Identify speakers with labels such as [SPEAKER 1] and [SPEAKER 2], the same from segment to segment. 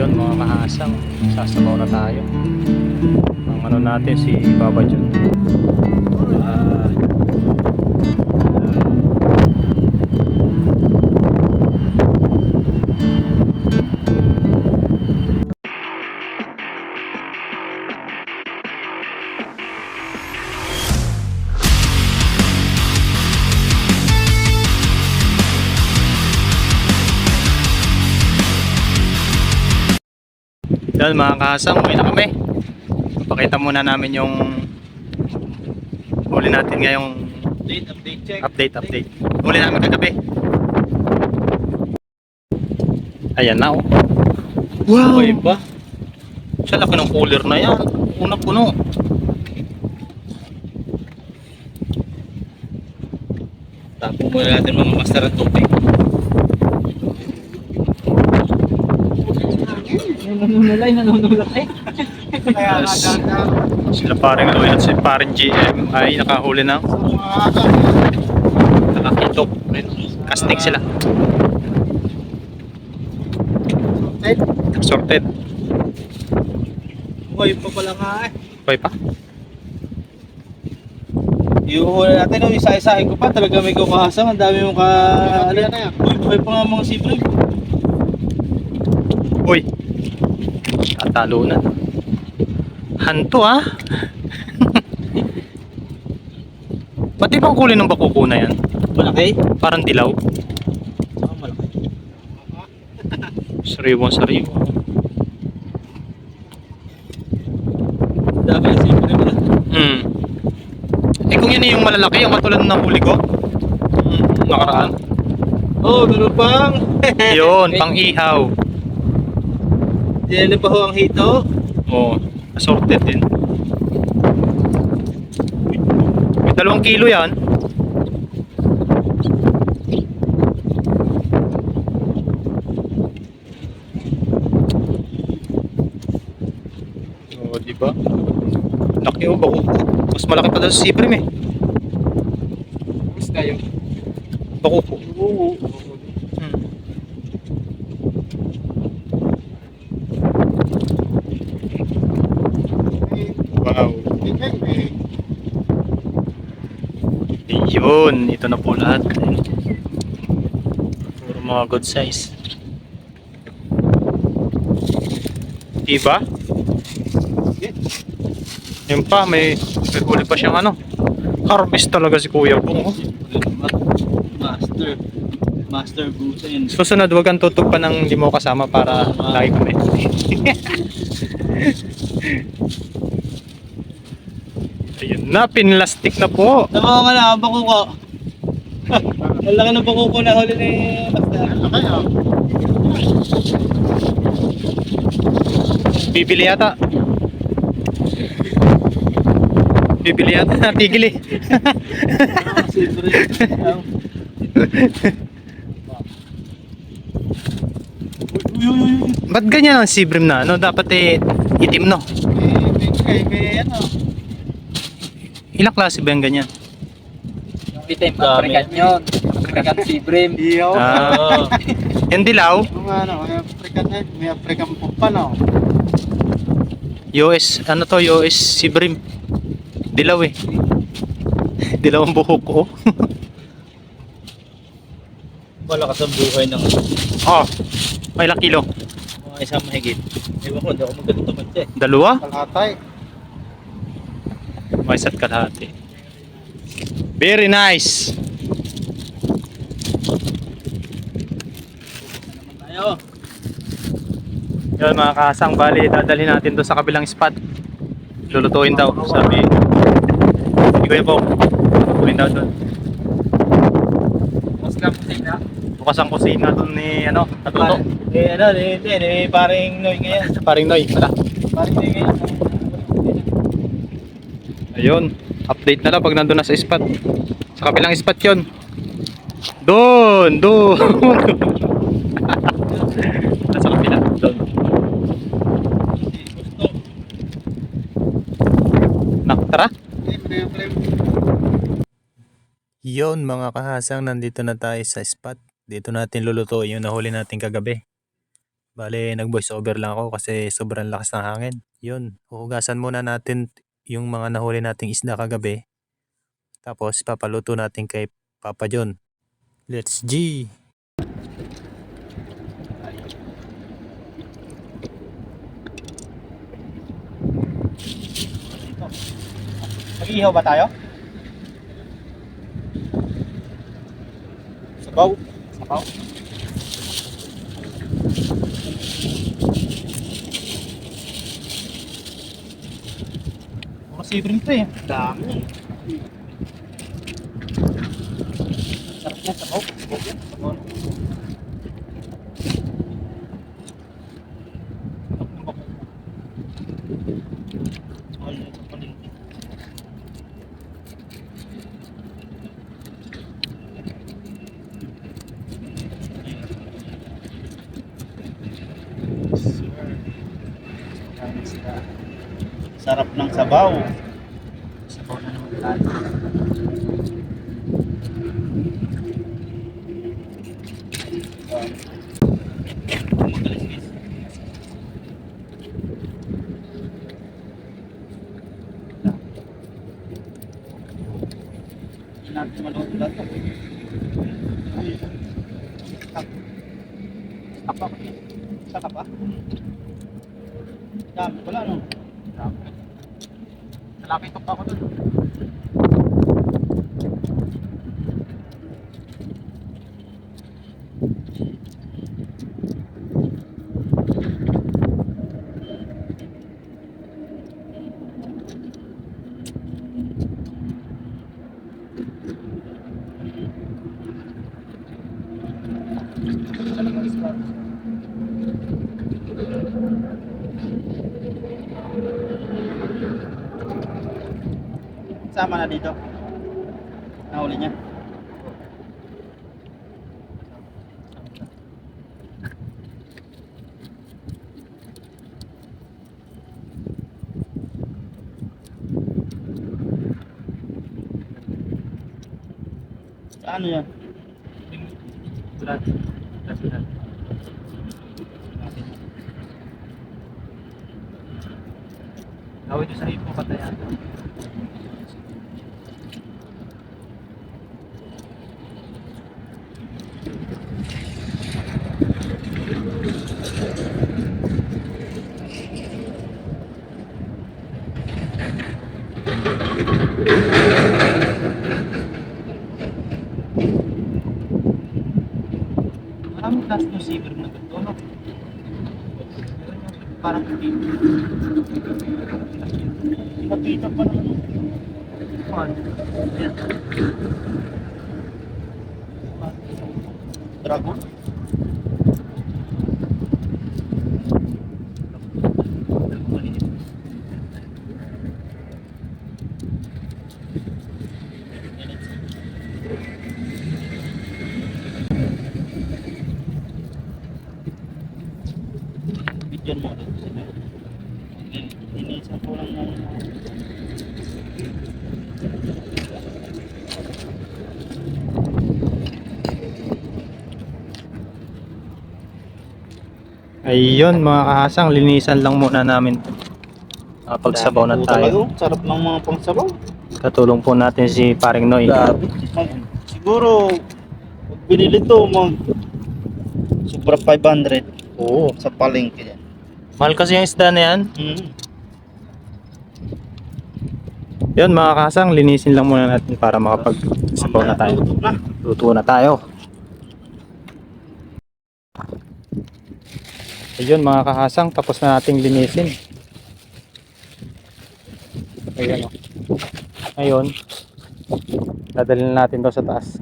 [SPEAKER 1] Ayun mga kahasang, sasabaw na tayo. Ang ano natin si Baba Jun. Yan mga kahasang, uwi na kami. Pakita muna namin yung huli natin ngayong update. Huli namin kagabi. Ayan na oh. Wow!
[SPEAKER 2] Okay ba?
[SPEAKER 1] Sa laki ng cooler na yan. Unang puno.
[SPEAKER 2] Tapos muna natin mga master at tubig. Nanunulak eh.
[SPEAKER 1] Sila paring Lloyd at si paring GM ay nakahuli ng nakakitok. Casting sila. Sorted.
[SPEAKER 2] Uy, pa pala nga eh.
[SPEAKER 1] Okay pa?
[SPEAKER 2] Iuhuli natin, no, isa-isahin ko pa. Talaga may kumahasang. Ang dami mong ano yan na yan. Uy, buhay pa nga mga sibling.
[SPEAKER 1] Uy! Tatalo na. Hanto ah! Ba't ibang kulay ng bakuko na yan?
[SPEAKER 2] Malaki?
[SPEAKER 1] Parang dilaw.
[SPEAKER 2] Oo, malaki.
[SPEAKER 1] Sariwang.
[SPEAKER 2] Dami yung sibling mo na.
[SPEAKER 1] Eh kung yan yung malalaki, yung katulad ng huli ko nakaraan.
[SPEAKER 2] Oo, meron pang.
[SPEAKER 1] Yun, pang ihaw.
[SPEAKER 2] Diyan pa ho ang hito.
[SPEAKER 1] Oo, assorted din. May 2 kilo yan. Oo, diba? Laki o bako. Mas malaki pa daw sa sibrim eh.
[SPEAKER 2] Gusto kayo?
[SPEAKER 1] Bakuko.
[SPEAKER 2] Oo.
[SPEAKER 1] Wow. Yun, ito na po lahat. Puro mga good size. Diba? Yun pa, may huli pa siyang ano. Harvest talaga si Kuya po.
[SPEAKER 2] Master Busen.
[SPEAKER 1] Susunod, wag kang tutog pa ng hindi mo kasama para lagi kami. Ayun na, pinlastik na po.
[SPEAKER 2] Tama nga na, bakuko. Ang laki ng bakuko na huli ni Master.
[SPEAKER 1] Bibili yata. Tigil eh. Ba't ganyan ang sibrim na? Ano, dapat eh itim no?
[SPEAKER 2] Kaya ano?
[SPEAKER 1] Ilang klase ba yung ganyan?
[SPEAKER 3] Bitim, paprikat yun. Paprikat sibrim.
[SPEAKER 2] Iyo.
[SPEAKER 1] Ah, yung dilaw,
[SPEAKER 2] Yung ano, may African pupa no?
[SPEAKER 1] US, ano to, US sibrim. Dilaw eh. Dilaw ang buhok ko.
[SPEAKER 2] Malakas ang buhay ng
[SPEAKER 1] Oh, may ilang kilo?
[SPEAKER 2] mga isang mahigit. Ewan ko, hindi ako magaling tumatya eh.
[SPEAKER 1] 2?
[SPEAKER 2] Kalhatay.
[SPEAKER 1] May isa't kalahati. Very nice.
[SPEAKER 2] Tayo.
[SPEAKER 1] Yun mga kasang, bali dadalhin natin doon sa kabilang spot. Lulutuin daw, sabi. Hindi ko yun po. Lulutuin daw doon.
[SPEAKER 3] Mas lang kusina.
[SPEAKER 1] Bukas ang kusina doon ni ano, Natuto.
[SPEAKER 2] Paring Noy ngayon.
[SPEAKER 1] Paring Noy, wala.
[SPEAKER 2] Paring Noy ngayon.
[SPEAKER 1] Ayun, update na lang pag nandun na sa spot. Sa kabilang spot yun. Doon. Nasa kabila, doon. Tara. Yun mga kahasang, nandito na tayo sa spot. Dito natin lulutuin yung nahuli natin kagabi. Bale, nag-voice over lang ako kasi sobrang lakas ng hangin. Yun, huhugasan muna natin yung mga nahuli nating isda kagabi. Tapos papaluto natin kay Papa John. Let's G!
[SPEAKER 2] Mag-iihaw ba tayo? Sabaw. Sabaw. Puro sibring to eh. Dami. Sarap na sabaw. Sabaw. Sarap ng sabaw. Sabaw na naman tayo. Hindi natin maluto lahat. Apa? Saka pa? Dami pala no? Dami. Malapit pa ako dun. Sama na dito. Nahuli niya. Ano yan? Brad. Gawin nyo sa hipo patayan. Maraming class ng silver na ganito, no? Parang hindi. Nakita pa naman. Ayan. Dragon? Bigyan mo rin. Linisan ko lang ng
[SPEAKER 1] Ayun mga kahasang, linisan lang muna namin. Pagsabaw na tayo.
[SPEAKER 2] Sarap ng mga pangsabaw.
[SPEAKER 1] Katulong po natin si Paring Noy.
[SPEAKER 2] Siguro, pag binili to, sobra 500
[SPEAKER 1] Oo.
[SPEAKER 2] sa palengke yan.
[SPEAKER 1] Mahal kasi yung isda na yan. Yun mga kahasang, linisin lang muna natin para makapagsabaw na tayo.
[SPEAKER 2] Luto na.
[SPEAKER 1] Luto na tayo. Ayun mga kahasang, tapos na nating linisin. Ayan o. Ngayon, dadalhin natin daw sa taas.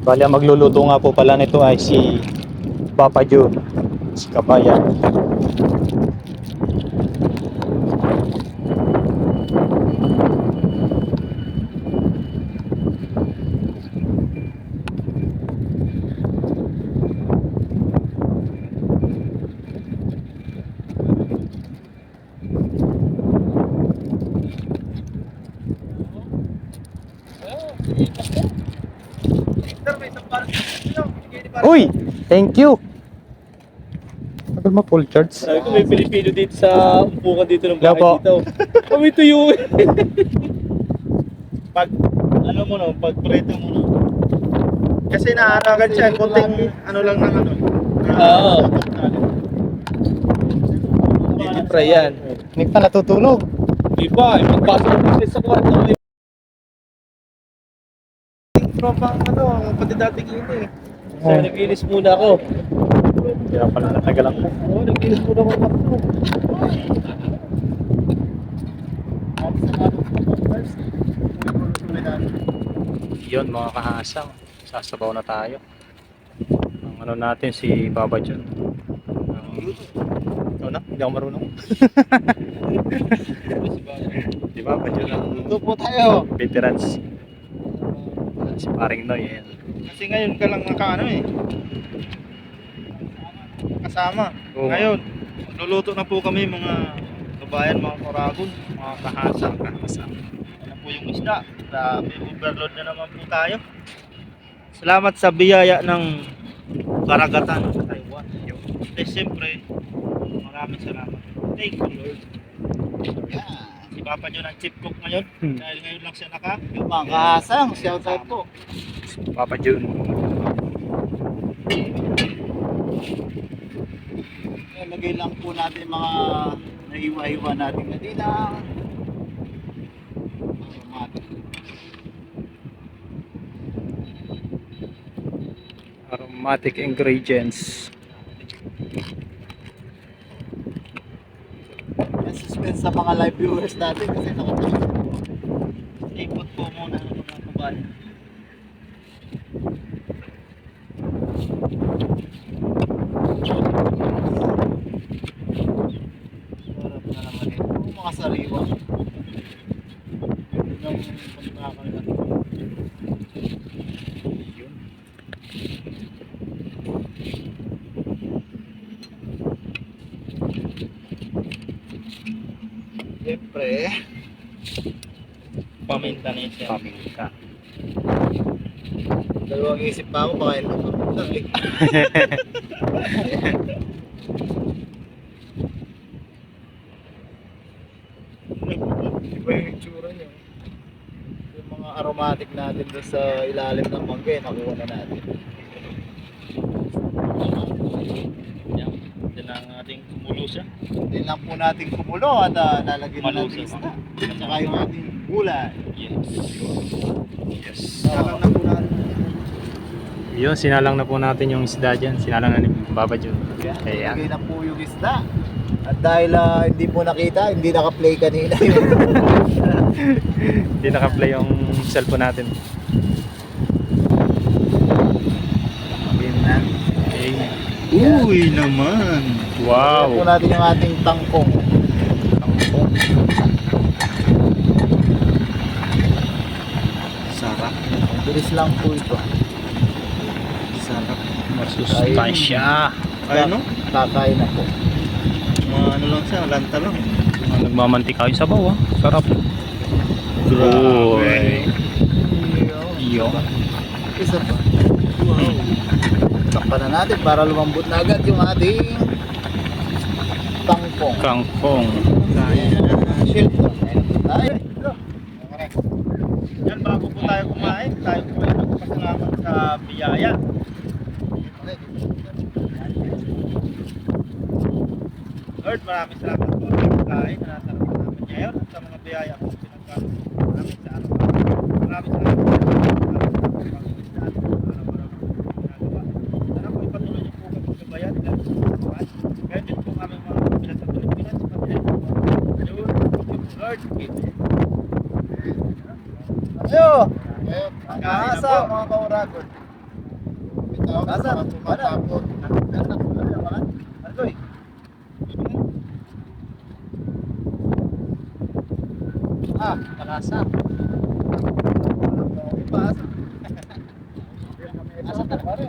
[SPEAKER 1] Bali ang magluluto nga po pala nito ay si Papa John, si Kabayan.
[SPEAKER 2] Sir, may isang parang
[SPEAKER 1] Uy! Thank you! Tagal mo full charge.
[SPEAKER 2] Sabi ko may Pilipino dito sa umpukan dito ng bahay
[SPEAKER 1] Hello po.
[SPEAKER 2] dito. Kami tuyo. Pag ano mo no, pag preto mo no. Kasi naaragan siya, konting ano lang ng ano. Oo. Hindi pre yan.
[SPEAKER 1] Hindi pa natutulog.
[SPEAKER 2] Iba, magpasok mo sa kwarto. From ano, pati dating ino eh. So,
[SPEAKER 1] Oh.
[SPEAKER 2] naglinis muna ako.
[SPEAKER 1] Kaya pala natagal ako.
[SPEAKER 2] Oo, naglinis muna ako kwarto.
[SPEAKER 1] Yun mga kahasang. Sasabaw na tayo. Ang ano natin si Baba John. Ikaw na? Hindi ako marunong. Di ba? Baba John ang
[SPEAKER 2] Ito po tayo.
[SPEAKER 1] veterans. Si paring Noy. Yan.
[SPEAKER 2] Kasi ngayon ka lang nakaano eh. Kasama.
[SPEAKER 1] Oo.
[SPEAKER 2] Ngayon, magluluto na po kami mga kabayan, mga koragon, mga kahasang. Ano po yung isda. Grabe, overload na naman po tayo. Salamat sa biyaya ng karagatan sa Taiwan. At siyempre, maraming salamat. Thank you Lord. Si Papa John ang chief cook ngayon. Dahil ngayon lang siya
[SPEAKER 4] Mga kahasang, shout out po.
[SPEAKER 1] Papa John.
[SPEAKER 4] Lagay lang po natin mga nahiwa-hiwa natin kanina.
[SPEAKER 1] Aromatic ingredients.
[SPEAKER 4] Yan suspense sa mga live viewers natin kasi nakatayo.
[SPEAKER 2] ikot po muna ng mga kabayan.
[SPEAKER 4] Sarap na naman eh. Mga sariwa. Yung pagkakalat. Siyempre,
[SPEAKER 2] Paminta na siya.
[SPEAKER 1] Paminta.
[SPEAKER 4] dalawang isip pa ako baka ito. Iba yung itsura niya. Yung mga aromatic natin doon sa ilalim ng mangga, nakuha na natin.
[SPEAKER 2] Yan. Yan ang ating kumulo siya.
[SPEAKER 4] Hindi lang po natin kumulo at lalagyan na natin
[SPEAKER 2] Malusog.
[SPEAKER 4] isda. At saka yung ating gulay.
[SPEAKER 2] Yes.
[SPEAKER 1] Yes.
[SPEAKER 4] Salang na po natin.
[SPEAKER 1] Yun, sinalang na po natin yung isda dyan. Sinalang na ni Baba John.
[SPEAKER 4] Yan,
[SPEAKER 1] Ayan.
[SPEAKER 4] nilagay na po yung isda. At dahil hindi po nakita, hindi naka-play kanina yun.
[SPEAKER 1] Hindi naka-play yung cellphone natin.
[SPEAKER 2] Uy naman.
[SPEAKER 1] Wow!
[SPEAKER 4] Lagyan po natin yung ating tangkong.
[SPEAKER 2] Sarap.
[SPEAKER 4] Bilis lang po ito.
[SPEAKER 2] Sarap.
[SPEAKER 1] Masustansya.
[SPEAKER 2] Ay no?
[SPEAKER 4] Kakain na po.
[SPEAKER 2] Mga ano lang siya, lanta lang.
[SPEAKER 1] Nagmamantika yung sabaw ah. Sarap.
[SPEAKER 2] Grabe.
[SPEAKER 1] Yung.
[SPEAKER 4] Isa pa. Takpan na natin para lumambot na agad yung ating tangkong.
[SPEAKER 1] Kangkong.
[SPEAKER 4] Shield. Ay,
[SPEAKER 2] Yan, bago po tayo kumain, tayo po ay nagpasalamat sa biyaya. Lord, maraming salamat po sa pagkain na nasa naman namin ngayon at sa mga biyaya po pinagkakaroon namin sa araw. Maraming salamat po sa pag-isda at araw-araw po ginagawa. Sana po ipatuloy niyo po kami sa bayan at sa buwan. Kaya din po kami mga kapilan sa Pilipinas, pag-ilay po. Lord,
[SPEAKER 4] ayo.
[SPEAKER 2] Kain
[SPEAKER 4] Kaasa
[SPEAKER 2] na po.
[SPEAKER 4] mga kauragon. Kaasa, tumatapon. Argoy. Kalasa. Asa ka pare?